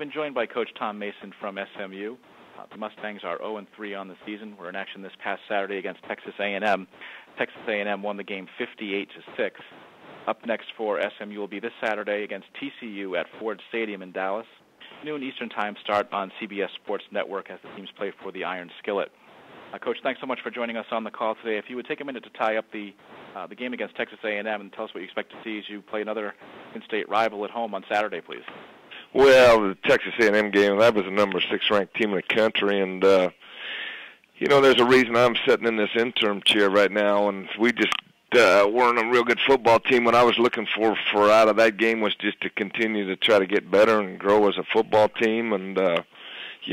been joined by Coach Tom Mason from SMU. The Mustangs are 0-3 on the season. We're in action this past Saturday against Texas A&M. Texas A&M won the game 58-6. Up next for SMU will be this Saturday against TCU at Ford Stadium in Dallas. Noon Eastern Time start on CBS Sports Network as the teams play for the Iron Skillet. Coach, thanks so much for joining us on the call today. If you would take a minute to tie up the game against Texas A&M and tell us what you expect to see as you play another in-state rival at home on Saturday, please. Well, the Texas A&M game, that was the number 6 ranked team in the country, and there's a reason I'm sitting in this interim chair right now, and we just weren't a real good football team. What I was looking for out of that game was just to continue to try to get better and grow as a football team, and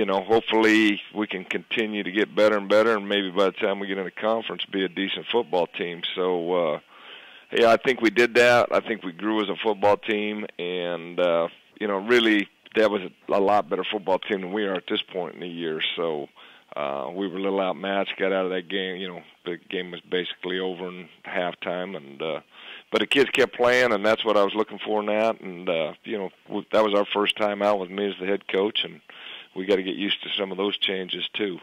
hopefully we can continue to get better and better, and maybe by the time we get in the conference, be a decent football team. So, I think we did that. I think we grew as a football team, and really, that was a lot better football team than we are at this point in the year. So we were a little outmatched, got out of that game. The game was basically over in halftime, and but the kids kept playing, and that's what I was looking for in that. And that was our first time out with me as the head coach, and we got to get used to some of those changes too.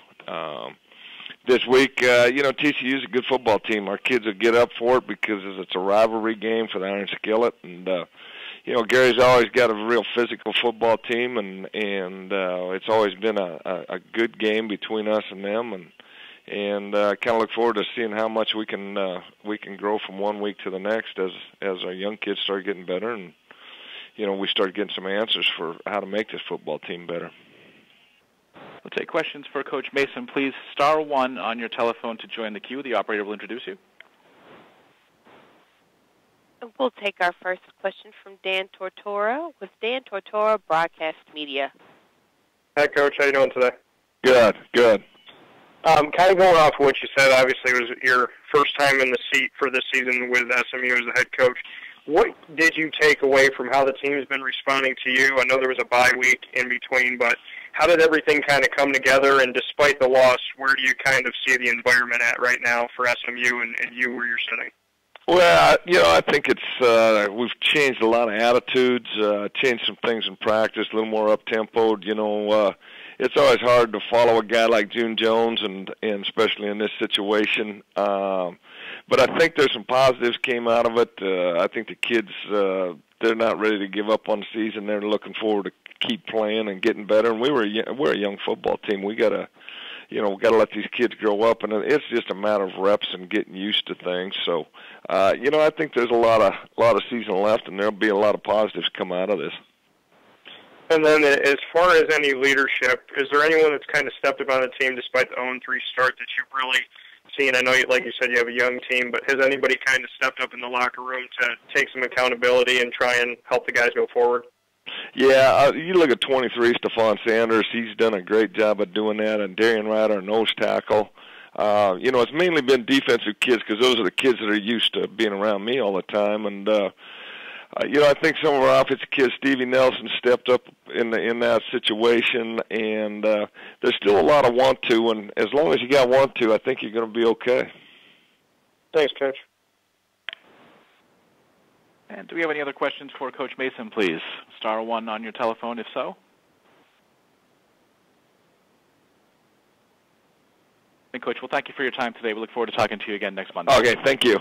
This week, TCU is a good football team. Our kids will get up for it because it's a rivalry game for the Iron Skillet, and Gary's always got a real physical football team, and it's always been a good game between us and them, and I kind of look forward to seeing how much we can grow from one week to the next as our young kids start getting better, and we start getting some answers for how to make this football team better. We'll take questions for Coach Mason. Please star 1 on your telephone to join the queue. The operator will introduce you. We'll take our first question from Dan Tortora with Dan Tortora Broadcast Media. Hi, Coach. How you doing today? Good. Kind of going off of what you said, obviously it was your first time in the seat for this season with SMU as the head coach. What did you take away from how the team has been responding to you? I know there was a bye week in between, but how did everything kind of come together? And despite the loss, where do you kind of see the environment at right now for SMU and you where you're sitting? Well, I think it's we've changed a lot of attitudes, changed some things in practice, a little more up-tempoed. It's always hard to follow a guy like June Jones, and especially in this situation. But I think there's some positives came out of it. I think the kids, they're not ready to give up on the season. They're looking forward to keep playing and getting better. And we're a young football team. We gotta let these kids grow up, and it's just a matter of reps and getting used to things. So, I think there's a lot of season left, and there'll be a lot of positives come out of this. And then as far as any leadership, is there anyone that's kind of stepped up on the team despite the 0-3 start that you've really seen? I know, like you said, you have a young team, but has anybody kind of stepped up in the locker room to take some accountability and try and help the guys go forward? Yeah, you look at 23, Stephon Sanders. He's done a great job of doing that, and Darian Wright, our nose tackle. It's mainly been defensive kids because those are the kids that are used to being around me all the time. And, I think some of our offensive kids, Stevie Nelson, stepped up in that situation, and there's still a lot of want to, and as long as you got want to, I think you're going to be okay. Thanks, Coach. And do we have any other questions for Coach Mason, please? Star 1 on your telephone, if so. And Coach, well, thank you for your time today. We look forward to talking to you again next Monday. Okay, thank you.